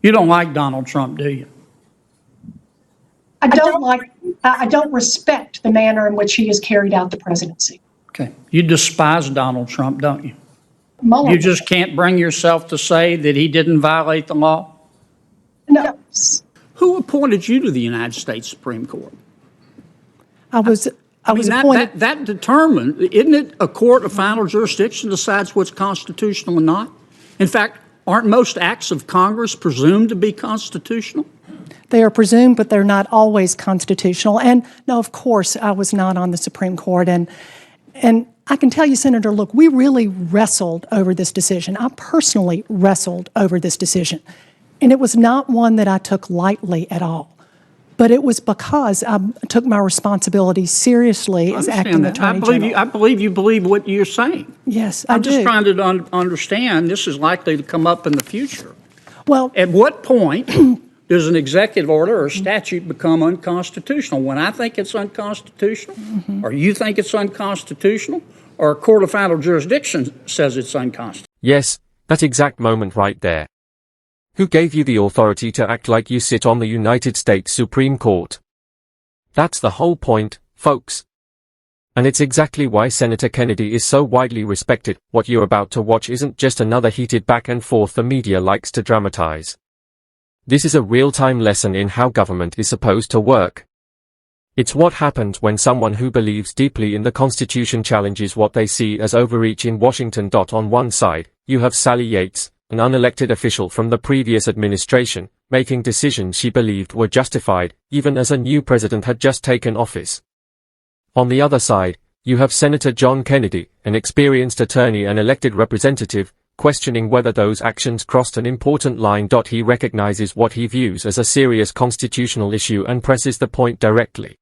You don't like Donald Trump, do you? I don't respect the manner in which he has carried out the presidency. Okay. You despise Donald Trump, don't you? Mueller, You just can't bring yourself to say that he didn't violate the law? no. Who appointed you to the United States Supreme Court? I was appointed. That determined, isn't it a court of final jurisdiction decides what's constitutional and not? In fact, aren't most acts of Congress presumed to be constitutional? They are presumed, but they're not always constitutional. And no, of course, I was not on the Supreme Court. And I can tell you, Senator, look, we really wrestled over this decision. I personally wrestled over this decision. And it was not one that I took lightly at all. But it was because I took my responsibility seriously as acting Attorney General. I believe you believe what you're saying. Yes, I do. I'm just trying to understand this is likely to come up in the future. Well, at what point does an executive order or statute become unconstitutional? When I think it's unconstitutional, or you think it's unconstitutional, or a court of final jurisdiction says it's unconstitutional? Yes, that exact moment right there. Who gave you the authority to act like you sit on the United States Supreme Court? That's the whole point, folks. And it's exactly why Senator Kennedy is so widely respected. What you're about to watch isn't just another heated back and forth the media likes to dramatize. This is a real-time lesson in how government is supposed to work. It's what happens when someone who believes deeply in the Constitution challenges what they see as overreach in Washington. On one side, you have Sally Yates, an unelected official from the previous administration, making decisions she believed were justified, even as a new president had just taken office. On the other side, you have Senator John Kennedy, an experienced attorney and elected representative, questioning whether those actions crossed an important line. He recognizes what he views as a serious constitutional issue and presses the point directly.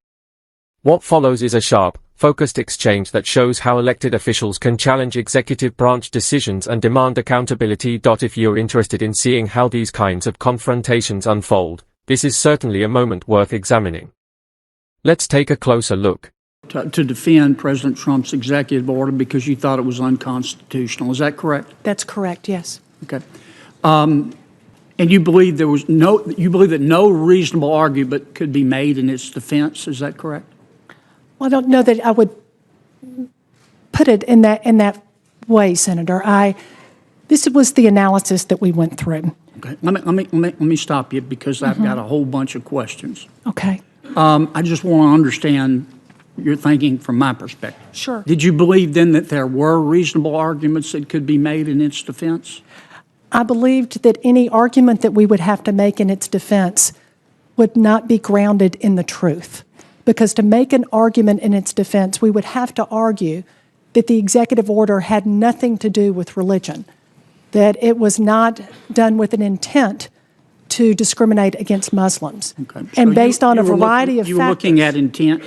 What follows is a sharp, focused exchange that shows how elected officials can challenge executive branch decisions and demand accountability. If you're interested in seeing how these kinds of confrontations unfold, this is certainly a moment worth examining. Let's take a closer look. To defend President Trump's executive order because you thought it was unconstitutional. Is that correct? that's correct, yes. Okay. And you believe that no reasonable argument could be made in its defense. Is that correct? Well, I don't know that I would put it in that way, Senator. This was the analysis that we went through. Okay. Let me stop you because I've got a whole bunch of questions. Okay. I just want to understand your thinking from my perspective. Sure. Did you believe then that there were reasonable arguments that could be made in its defense? I believed that any argument that we would have to make in its defense would not be grounded in the truth. Because to make an argument in its defense, we would have to argue that the executive order had nothing to do with religion, that it was not done with an intent to discriminate against Muslims. Okay. And based on a variety of factors. You were looking at intent?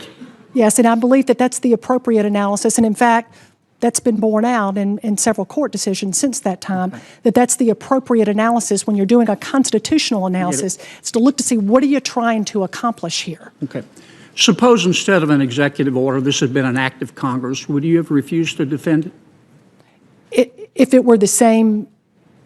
Yes, and I believe that that's the appropriate analysis. And in fact, that's been borne out in several court decisions since that time, that that's the appropriate analysis when you're doing a constitutional analysis. It's to look to see what are you trying to accomplish here. Okay. Suppose instead of an executive order, this had been an act of Congress, would you have refused to defend it? If it were the same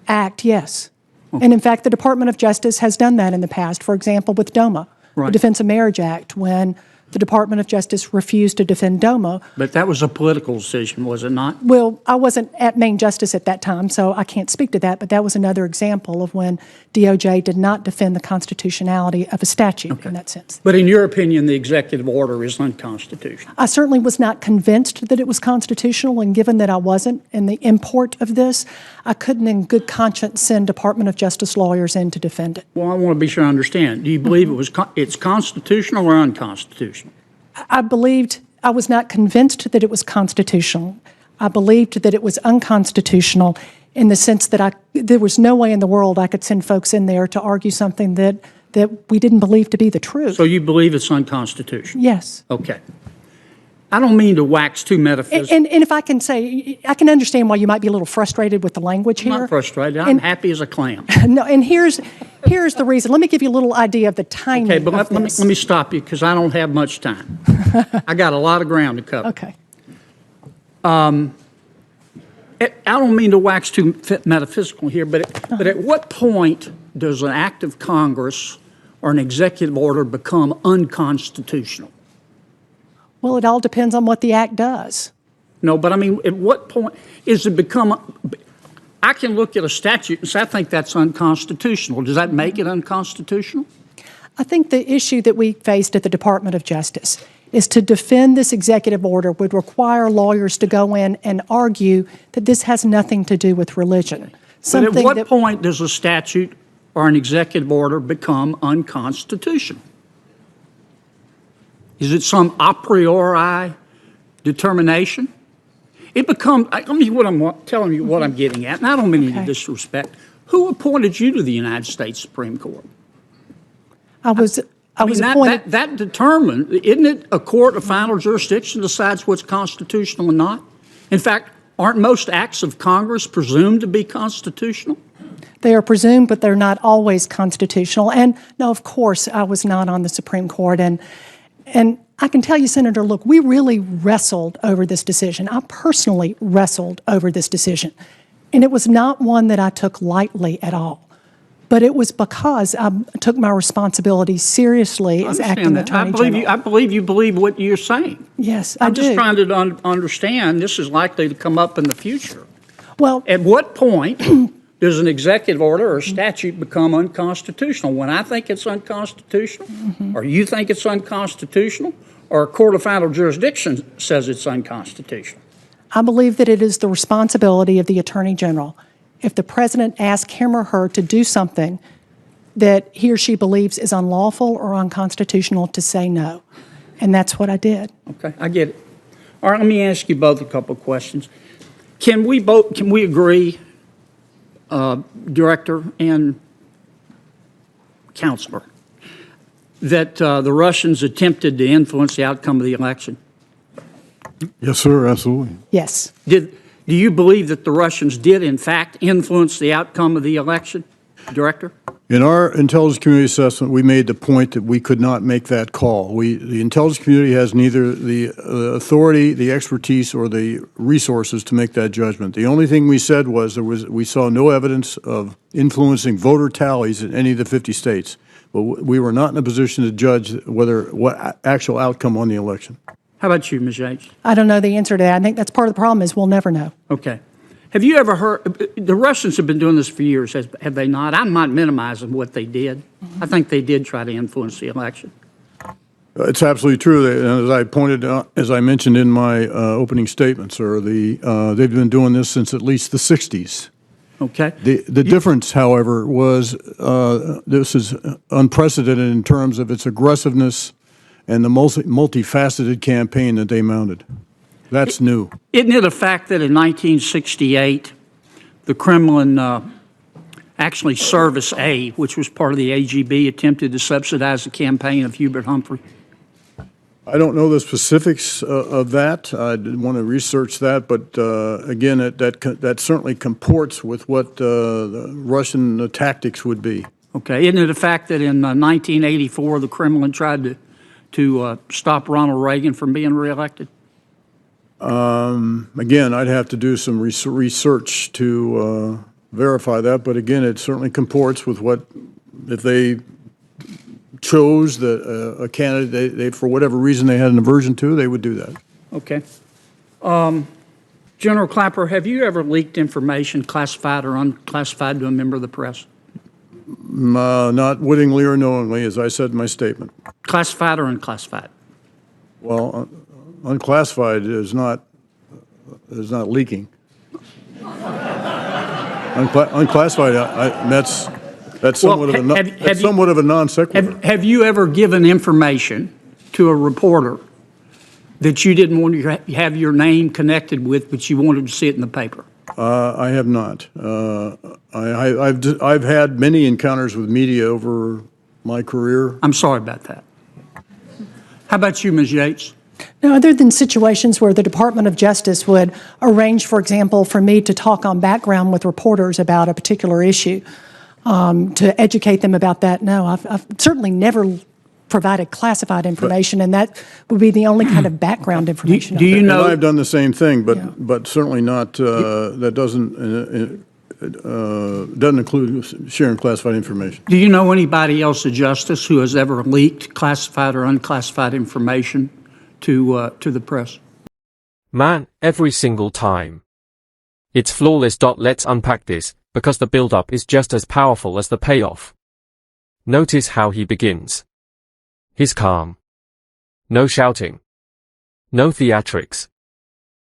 act, yes. Okay. And in fact, the Department of Justice has done that in the past. For example, with DOMA, the Defense of Marriage Act, when the Department of Justice refused to defend DOMA. But that was a political decision, was it not? Well, I wasn't at Main Justice at that time, so I can't speak to that, but that was another example of when DOJ did not defend the constitutionality of a statute in that sense. But in your opinion, the executive order is unconstitutional? I certainly was not convinced that it was constitutional, and given that I wasn't in the import of this, I couldn't in good conscience send Department of Justice lawyers in to defend it. Well, I want to be sure I understand. Do you believe it's constitutional or unconstitutional? I was not convinced that it was constitutional. I believed that it was unconstitutional in the sense that there was no way in the world I could send folks in there to argue something that we didn't believe to be the truth. So you believe it's unconstitutional? Yes. Okay. I don't mean to wax too metaphysical. And if I can say, I can understand why you might be a little frustrated with the language here. I'm not frustrated. I'm happy as a clam. No, and here's the reason. Let me give you a little idea of the timing of this. Okay, but let me stop you because I don't have much time. I got a lot of ground to cover. Okay. I don't mean to wax too metaphysical here, but at what point does an act of Congress or an executive order become unconstitutional? Well, it all depends on what the act does. No, but I mean, at what point is it become? I can look at a statute and say, I think that's unconstitutional. Does that make it unconstitutional? I think the issue that we faced at the Department of Justice is to defend this executive order would require lawyers to go in and argue that this has nothing to do with religion. But at what point does a statute or an executive order become unconstitutional? Is it some a priori determination? It becomes, I mean, what I'm telling you what I'm getting at, and I don't mean any disrespect. Who appointed you to the United States Supreme Court? I was appointed. That determined, isn't it a court of final jurisdiction decides what's constitutional and not? In fact, aren't most acts of Congress presumed to be constitutional? They are presumed, but they're not always constitutional. And no, of course, I was not on the Supreme Court. And I can tell you, Senator, look, we really wrestled over this decision. I personally wrestled over this decision. And it was not one that I took lightly at all. But it was because I took my responsibility seriously as acting Attorney General. I believe you believe what you're saying. Yes, I do. I'm just trying to understand this is likely to come up in the future. Well, at what point does an executive order or statute become unconstitutional? When I think it's unconstitutional, or you think it's unconstitutional, or a court of final jurisdiction says it's unconstitutional? I believe that it is the responsibility of the Attorney General, if the President asks him or her to do something that he or she believes is unlawful or unconstitutional, to say no. And that's what I did. Okay, I get it. All right, let me ask you both a couple of questions. Can we agree, Director and Counselor, that the Russians attempted to influence the outcome of the election? Yes, sir, absolutely. Yes. Do you believe that the Russians did, in fact, influence the outcome of the election, Director? In our intelligence community assessment, we made the point that we could not make that call. The intelligence community has neither the authority, the expertise, or the resources to make that judgment. The only thing we said was we saw no evidence of influencing voter tallies in any of the 50 states. But we were not in a position to judge what actual outcome on the election. How about you, Ms. Yates? I don't know the answer to that. I think that's part of the problem is we'll never know. Okay. Have you ever heard, the Russians have been doing this for years, have they not? I'm not minimizing what they did. I think they did try to influence the election. It's absolutely true. As I mentioned in my opening statement, sir, they've been doing this since at least the 60s. Okay. The difference, however, was this is unprecedented in terms of its aggressiveness and the multifaceted campaign that they mounted. That's new. Isn't it a fact that in 1968, the Kremlin, actually Service A, which was part of the AGB, attempted to subsidize the campaign of Hubert Humphrey? I don't know the specifics of that. I didn't want to research that, but again, that certainly comports with what the Russian tactics would be. Okay. Isn't it a fact that in 1984, the Kremlin tried to stop Ronald Reagan from being reelected? Again, I'd have to do some research to verify that, but again, it certainly comports with what, if they chose a candidate they for whatever reason they had an aversion to, they would do that. Okay. General Clapper, have you ever leaked information, classified or unclassified, to a member of the press? Not wittingly or knowingly, as I said in my statement. Classified or unclassified? Well, unclassified is not leaking. Unclassified, that's somewhat of a non sequitur. Have you ever given information to a reporter that you didn't want to have your name connected with, but you wanted to see it in the paper? I have not. I've had many encounters with media over my career. I'm sorry about that. How about you, Ms. Yates? Now, other than situations where the Department of Justice would arrange, for example, for me to talk on background with reporters about a particular issue, to educate them about that, no, I've certainly never provided classified information, and that would be the only kind of background information. Do you know? And I've done the same thing, but certainly not. That doesn't doesn't include sharing classified information. Do you know anybody else, a justice, who has ever leaked classified or unclassified information to the press? Man, every single time. It's flawless. Let's unpack this, because the build-up is just as powerful as the payoff. Notice how he begins. He's calm. No shouting. No theatrics.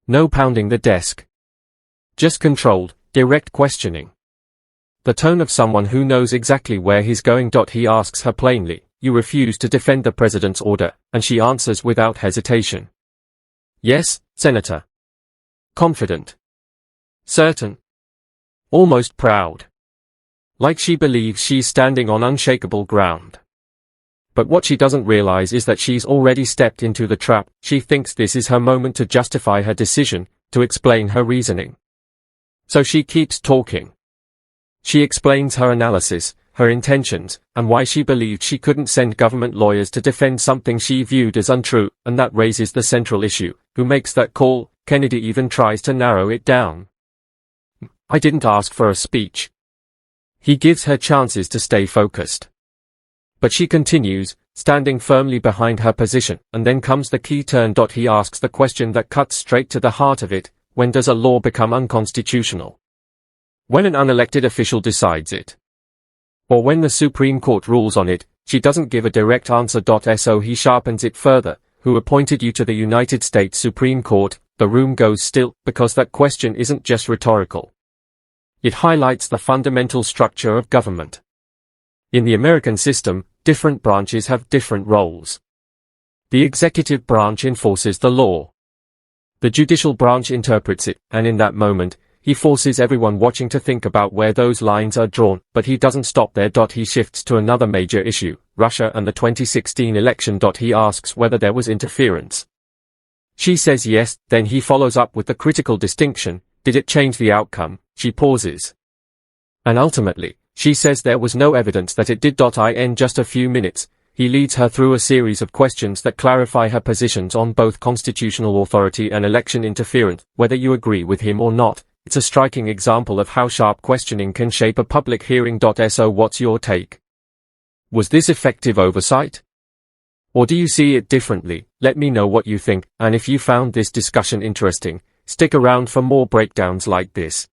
No pounding the desk. Just controlled, direct questioning. The tone of someone who knows exactly where he's going. He asks her plainly, "You refuse to defend the president's order," and she answers without hesitation. "Yes, Senator." Confident. Certain. Almost proud. Like she believes she's standing on unshakable ground. But what she doesn't realize is that she's already stepped into the trap. She thinks this is her moment to justify her decision, to explain her reasoning. So she keeps talking. She explains her analysis, her intentions, and why she believed she couldn't send government lawyers to defend something she viewed as untrue, and that raises the central issue. Who makes that call? Kennedy even tries to narrow it down. "I didn't ask for a speech." He gives her chances to stay focused. But she continues, standing firmly behind her position, and then comes the key turn. He asks the question that cuts straight to the heart of it: when does a law become unconstitutional? When an unelected official decides it. Or when the Supreme Court rules on it. She doesn't give a direct answer. So he sharpens it further: who appointed you to the United States Supreme Court? The room goes still, because that question isn't just rhetorical. It highlights the fundamental structure of government. In the American system, different branches have different roles. The executive branch enforces the law. The judicial branch interprets it, and in that moment, he forces everyone watching to think about where those lines are drawn. But he doesn't stop there. He shifts to another major issue: Russia and the 2016 election. He asks whether there was interference. She says yes, then he follows up with the critical distinction: did it change the outcome? She pauses. And ultimately, she says there was no evidence that it did. In just a few minutes, he leads her through a series of questions that clarify her positions on both constitutional authority and election interference, whether you agree with him or not. It's a striking example of how sharp questioning can shape a public hearing. So what's your take? Was this effective oversight? Or do you see it differently? Let me know what you think, and if you found this discussion interesting, stick around for more breakdowns like this.